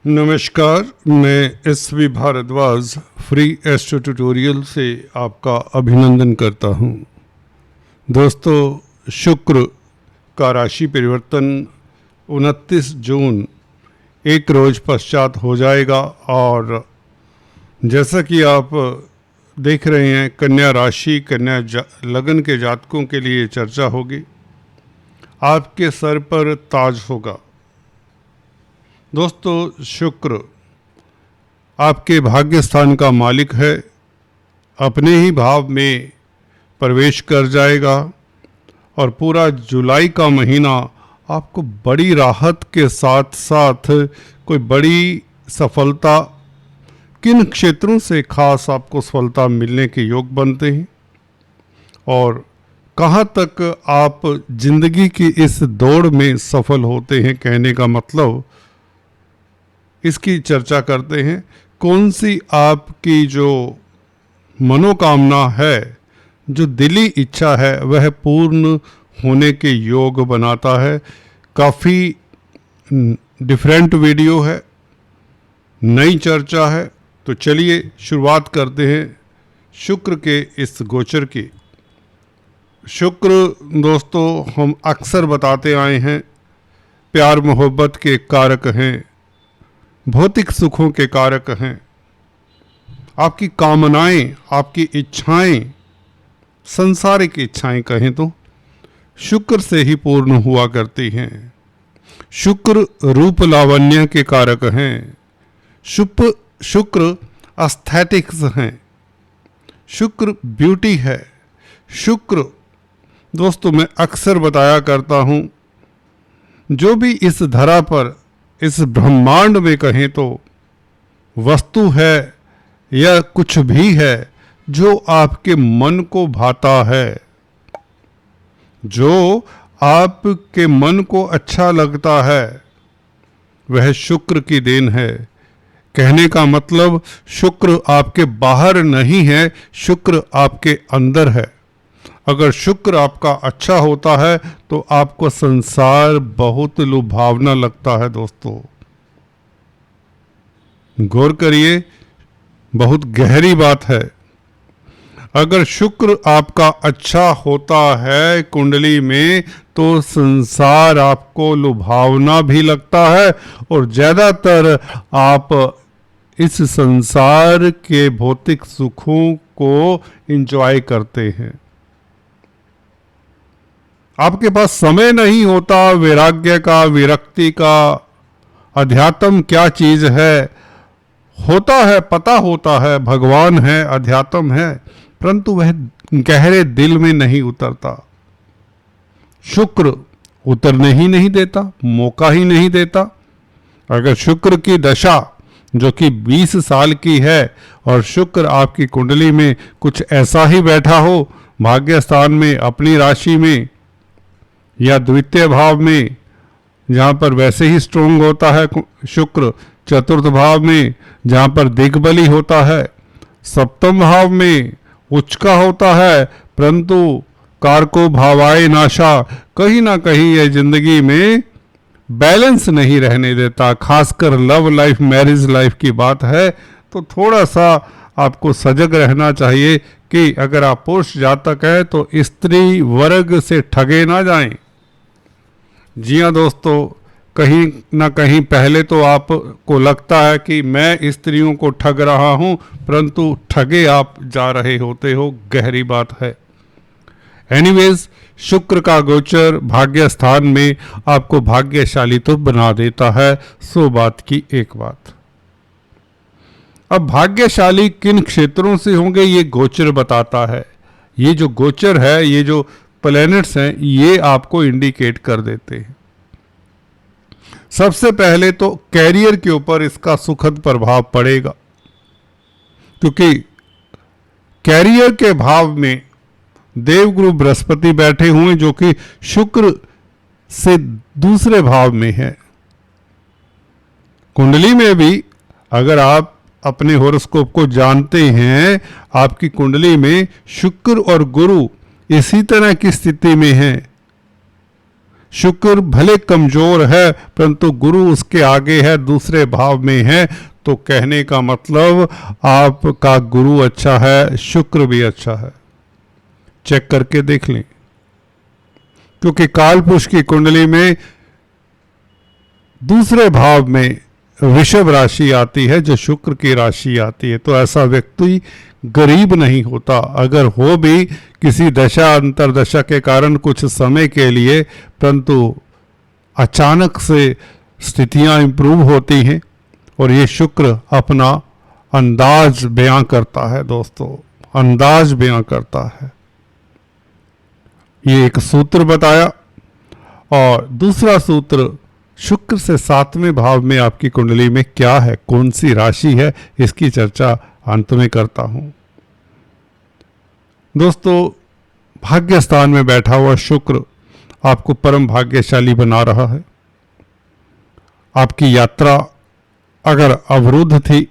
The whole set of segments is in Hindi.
नमस्कार, मैं S V. Bharadwaj free astro tutorial से आपका अभिनंदन करता हूं। दोस्तों, शुक्र का राशि परिवर्तन 29 जून एक रोज़ पश्चात हो जाएगा और जैसा कि आप देख रहे हैं, कन्या राशि लगन के जातकों के लिए चर्चा होगी। आपके सर पर ताज होगा। दोस्तों, शुक्र आपके भाग्य स्थान का मालिक है, अपने ही भाव में प्रवेश कर जाएगा और पूरा जुलाई का महीना आपको बड़ी राहत के साथ साथ कोई बड़ी सफलता, किन क्षेत्रों से खास आपको सफलता मिलने के योग बनते हैं और कहाँ तक आप जिंदगी की इस दौड़ में सफल होते हैं, कहने का मतलब इसकी चर्चा करते हैं। कौन सी आपकी जो मनोकामना है, जो दिली इच्छा है, वह पूर्ण होने के योग बनाता है। काफ़ी डिफरेंट वीडियो है, नई चर्चा है, तो चलिए शुरुआत करते हैं शुक्र के इस गोचर की। शुक्र दोस्तों, हम अक्सर बताते आए हैं, प्यार मोहब्बत के कारक हैं, भौतिक सुखों के कारक हैं। आपकी कामनाएं, आपकी इच्छाएं, संसारिक इच्छाएं कहें तो शुक्र से ही पूर्ण हुआ करती हैं। शुक्र रूप लावण्य के कारक हैं। शुक्र एस्थेटिक्स हैं। शुक्र ब्यूटी है। शुक्र दोस्तों, मैं अक्सर बताया करता हूं, जो भी इस धरा पर, इस ब्रह्मांड में कहें तो वस्तु है या कुछ भी है जो आपके मन को भाता है, जो आपके मन को अच्छा लगता है, वह शुक्र की देन है। कहने का मतलब शुक्र आपके बाहर नहीं है, शुक्र आपके अंदर है। अगर शुक्र आपका अच्छा होता है तो आपको संसार बहुत लुभावना लगता है। दोस्तों, गौर करिए, बहुत गहरी बात है। अगर शुक्र आपका अच्छा होता है कुंडली में तो संसार आपको लुभावना भी लगता है और ज़्यादातर आप इस संसार के भौतिक सुखों को एंजॉय करते हैं। आपके पास समय नहीं होता वैराग्य का, विरक्ति का, अध्यात्म क्या चीज है होता है, पता होता है भगवान है, अध्यात्म है, परंतु वह गहरे दिल में नहीं उतरता। शुक्र उतरने ही नहीं देता, मौका ही नहीं देता। अगर शुक्र की दशा जो कि 20 साल की है और शुक्र आपकी कुंडली में कुछ ऐसा ही बैठा हो, भाग्य स्थान में, अपनी राशि में या द्वितीय भाव में, जहाँ पर वैसे ही स्ट्रोंग होता है शुक्र, चतुर्थ भाव में जहाँ पर दिग्बली होता है, सप्तम भाव में उच्च का होता है, परंतु कारको भावाय नाशा, कहीं ना कहीं यह जिंदगी में बैलेंस नहीं रहने देता। खासकर लव लाइफ, मैरिज लाइफ की बात है तो थोड़ा सा आपको सजग रहना चाहिए कि अगर आप पुरुष जातक है तो स्त्री वर्ग से ठगे ना जाएं। जी हाँ दोस्तों, कहीं ना कहीं पहले तो आपको लगता है कि मैं स्त्रियों को ठग रहा हूं, परंतु ठगे आप जा रहे होते हो, गहरी बात है। एनीवेज, शुक्र का गोचर भाग्य स्थान में आपको भाग्यशाली तो बना देता है, सो बात की एक बात। अब भाग्यशाली किन क्षेत्रों से होंगे ये गोचर बताता है। ये जो गोचर है, ये जो प्लैनेट्स हैं, ये आपको इंडिकेट कर देते हैं। सबसे पहले तो कैरियर के ऊपर इसका सुखद प्रभाव पड़ेगा, क्योंकि कैरियर के भाव में देवगुरु बृहस्पति बैठे हुए, जो कि शुक्र से दूसरे भाव में है। कुंडली में भी अगर आप अपने हॉरोस्कोप को जानते हैं, आपकी कुंडली में शुक्र और गुरु इसी तरह की स्थिति में है। शुक्र भले कमजोर है परंतु गुरु उसके आगे है, दूसरे भाव में है। तो कहने का मतलब आपका गुरु अच्छा है, शुक्र भी अच्छा है। चेक करके देख लें, क्योंकि कालपुरुष की कुंडली में दूसरे भाव में वृषभ राशि आती है जो शुक्र की राशि आती है। तो ऐसा व्यक्ति गरीब नहीं होता, अगर हो भी किसी दशा अंतरदशा के कारण कुछ समय के लिए, परंतु अचानक से स्थितियां इंप्रूव होती हैं और ये शुक्र अपना अंदाज बयां करता है। दोस्तों, अंदाज बयां करता है। ये एक सूत्र बताया। और दूसरा सूत्र, शुक्र से 7वें भाव में आपकी कुंडली में क्या है, कौन सी राशि है, इसकी चर्चा अंत में करता हूं। दोस्तों, भाग्य स्थान में बैठा हुआ शुक्र आपको परम भाग्यशाली बना रहा है। आपकी यात्रा अगर अवरुद्ध थी,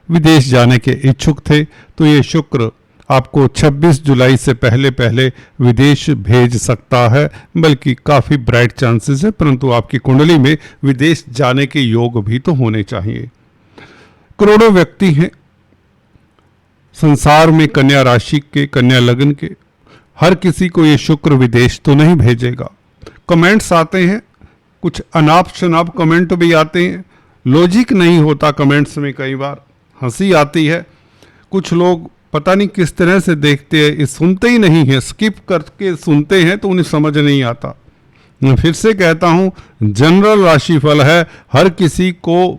विदेश जाने के इच्छुक थे, तो ये शुक्र आपको 26 जुलाई से पहले पहले विदेश भेज सकता है, बल्कि काफ़ी ब्राइट चांसेस है। परंतु आपकी कुंडली में विदेश जाने के योग भी तो होने चाहिए। करोड़ों व्यक्ति हैं संसार में कन्या राशि के, कन्या लग्न के, हर किसी को ये शुक्र विदेश तो नहीं भेजेगा। कमेंट्स आते हैं, कुछ अनाप शनाप कमेंट भी आते हैं, लॉजिक नहीं होता कमेंट्स में, कई बार हंसी आती है। कुछ लोग पता नहीं किस तरह से देखते हैं, ये सुनते ही नहीं है, स्किप करके सुनते हैं, तो उन्हें समझ नहीं आता। मैं फिर से कहता हूं, जनरल राशिफल है, हर किसी को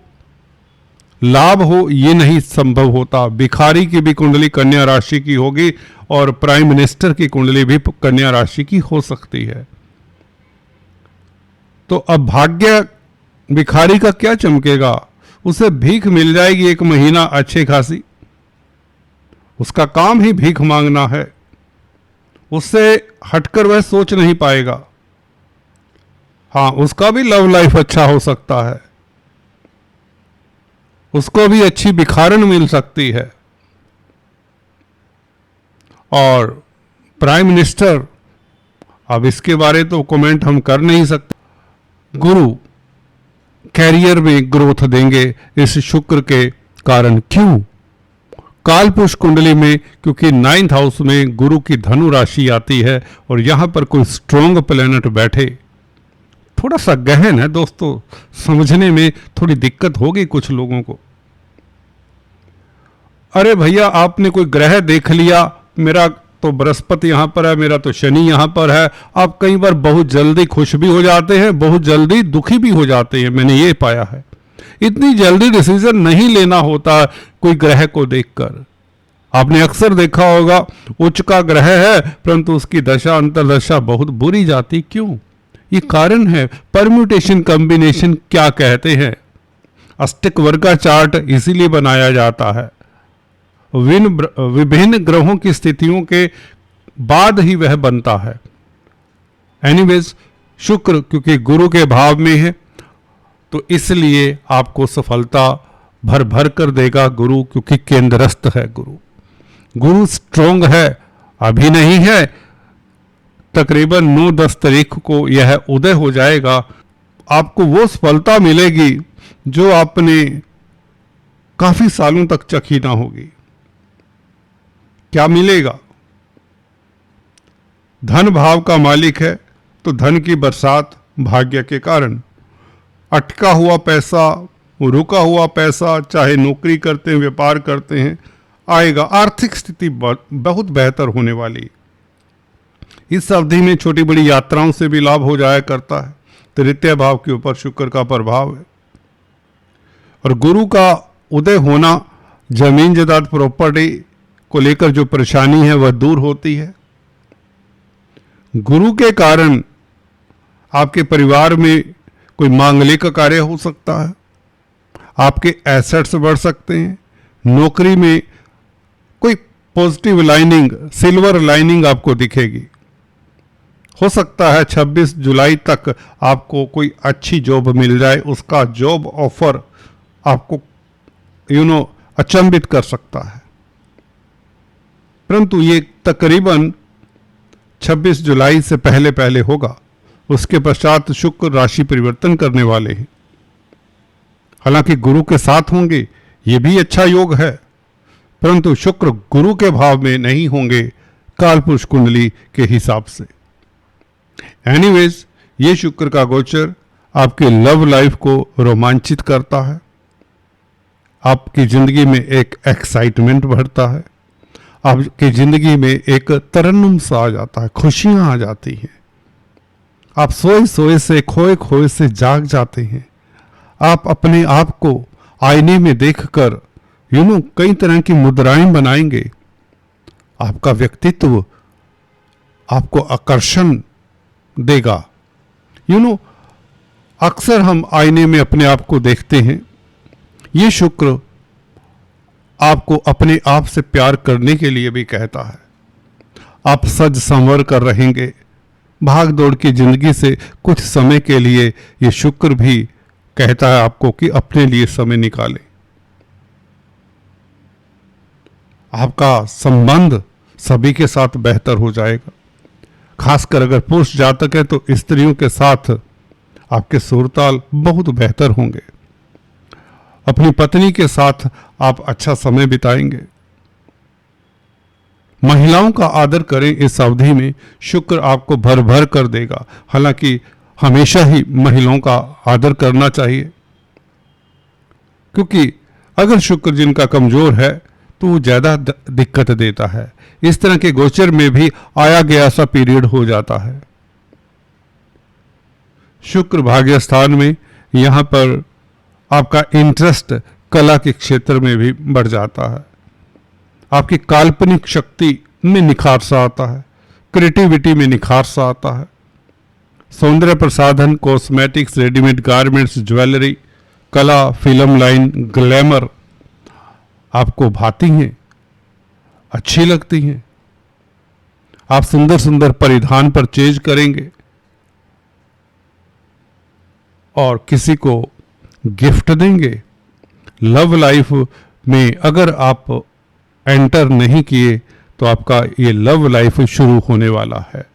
लाभ हो ये नहीं संभव होता। भिखारी की भी कुंडली कन्या राशि की होगी और प्राइम मिनिस्टर की कुंडली भी कन्या राशि की हो सकती है। तो अब भाग्य भिखारी का क्या चमकेगा, उसे भीख मिल जाएगी 1 महीना अच्छे खासी, उसका काम ही भीख मांगना है, उससे हटकर वह सोच नहीं पाएगा। हाँ, उसका भी लव लाइफ अच्छा हो सकता है, उसको भी अच्छी भिखारन मिल सकती है। और प्राइम मिनिस्टर, अब इसके बारे तो कमेंट हम कर नहीं सकते। गुरु कैरियर में ग्रोथ देंगे इस शुक्र के कारण। क्यों? कालपुरुष कुंडली में, क्योंकि 9th हाउस में गुरु की धनु राशि आती है और यहां पर कोई स्ट्रॉन्ग प्लेनेट बैठे, थोड़ा सा गहन है दोस्तों, समझने में थोड़ी दिक्कत होगी कुछ लोगों को। अरे भैया, आपने कोई ग्रह देख लिया, मेरा तो बृहस्पति यहां पर है, मेरा तो शनि यहां पर है, आप कई बार बहुत जल्दी खुश भी हो जाते हैं, बहुत जल्दी दुखी भी हो जाते हैं। मैंने ये पाया है, इतनी जल्दी डिसीजन नहीं लेना होता कोई ग्रह को देखकर। आपने अक्सर देखा होगा, उच्च का ग्रह है परंतु उसकी दशा अंतरदशा बहुत बुरी जाती। क्यों? ये कारण है परम्यूटेशन कॉम्बिनेशन क्या कहते हैं। अष्टक वर्ग का चार्ट इसीलिए बनाया जाता है, विभिन्न ग्रहों की स्थितियों के बाद ही वह बनता है। एनीवेज, शुक्र क्योंकि गुरु के भाव में है तो इसलिए आपको सफलता भर भर कर देगा गुरु, क्योंकि केंद्रस्थ है गुरु। गुरु स्ट्रोंग है, अभी नहीं है, तकरीबन 9-10 तारीख को यह उदय हो जाएगा। आपको वो सफलता मिलेगी जो आपने काफी सालों तक चखी ना होगी। क्या मिलेगा? धन भाव का मालिक है तो धन की बरसात भाग्य के कारण। अटका हुआ पैसा, रुका हुआ पैसा, चाहे नौकरी करते हैं, व्यापार करते हैं, आएगा। आर्थिक स्थिति बहुत बेहतर होने वाली। इस अवधि में छोटी बड़ी यात्राओं से भी लाभ हो जाया करता है। तृतीय भाव के ऊपर शुक्र का प्रभाव है और गुरु का उदय होना जमीन जायदाद प्रॉपर्टी को लेकर जो परेशानी है वह दूर होती है। गुरु के कारण आपके परिवार में कोई मांगलिक कार्य हो सकता है, आपके एसेट्स बढ़ सकते हैं, नौकरी में कोई पॉजिटिव लाइनिंग, सिल्वर लाइनिंग आपको दिखेगी। हो सकता है 26 जुलाई तक आपको कोई अच्छी जॉब मिल जाए, उसका जॉब ऑफर आपको अचंभित कर सकता है। परंतु ये तकरीबन 26 जुलाई से पहले पहले होगा। उसके पश्चात शुक्र राशि परिवर्तन करने वाले हैं। हालांकि गुरु के साथ होंगे, ये भी अच्छा योग है, परंतु शुक्र गुरु के भाव में नहीं होंगे कालपुरुष कुंडली के हिसाब से। एनीवेज, ये शुक्र का गोचर आपके लव लाइफ को रोमांचित करता है, आपकी जिंदगी में एक एक्साइटमेंट बढ़ता है, आपकी जिंदगी में एक तरन्नुम सा आ जाता है, खुशियां आ जाती हैं, आप सोए सोए से खोए खोए से जाग जाते हैं। आप अपने आप को आईने में देखकर कई तरह की मुद्राएं बनाएंगे। आपका व्यक्तित्व आपको आकर्षण देगा। अक्सर हम आईने में अपने आप को देखते हैं। ये शुक्र आपको अपने आप से प्यार करने के लिए भी कहता है। आप सज संवर कर रहेंगे। भाग दौड़ की जिंदगी से कुछ समय के लिए ये शुक्र भी कहता है आपको कि अपने लिए समय निकालें। आपका संबंध सभी के साथ बेहतर हो जाएगा। खासकर अगर पुरुष जातक है तो स्त्रियों के साथ आपके सुरताल बहुत बेहतर होंगे। अपनी पत्नी के साथ आप अच्छा समय बिताएंगे। महिलाओं का आदर करें। इस अवधि में शुक्र आपको भर भर कर देगा। हालांकि हमेशा ही महिलाओं का आदर करना चाहिए, क्योंकि अगर शुक्र जिनका कमजोर है तो वो ज्यादा दिक्कत देता है। इस तरह के गोचर में भी आया गया सा पीरियड हो जाता है। शुक्र भाग्य स्थान में, यहां पर आपका इंटरेस्ट कला के क्षेत्र में भी बढ़ जाता है। आपकी काल्पनिक शक्ति में निखार सा आता है, क्रिएटिविटी में निखार सा आता है। सौंदर्य प्रसाधन, कॉस्मेटिक्स, रेडीमेड गारमेंट्स, ज्वेलरी, कला, फिल्म लाइन, ग्लैमर आपको भाती हैं, अच्छी लगती हैं। आप सुंदर सुंदर परिधान परचेज करेंगे और किसी को गिफ्ट देंगे। लव लाइफ में अगर आप एंटर नहीं किए तो आपका ये लव लाइफ शुरू होने वाला है।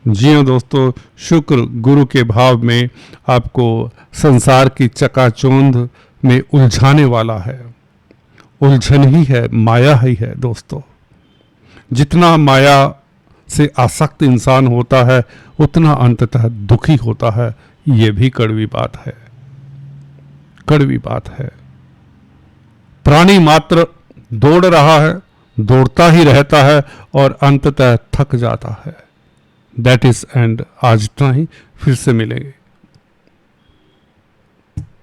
जी हाँ दोस्तों, शुक्र गुरु के भाव में आपको संसार की चकाचौंध में उलझाने वाला है। उलझन ही है, माया ही है दोस्तों। जितना माया से आसक्त इंसान होता है उतना अंततः दुखी होता है। ये भी कड़वी बात है, कड़वी बात है। प्राणी मात्र दौड़ रहा है, दौड़ता ही रहता है और अंततः थक जाता है। That is and. आज इतना ही, फिर से मिलेंगे।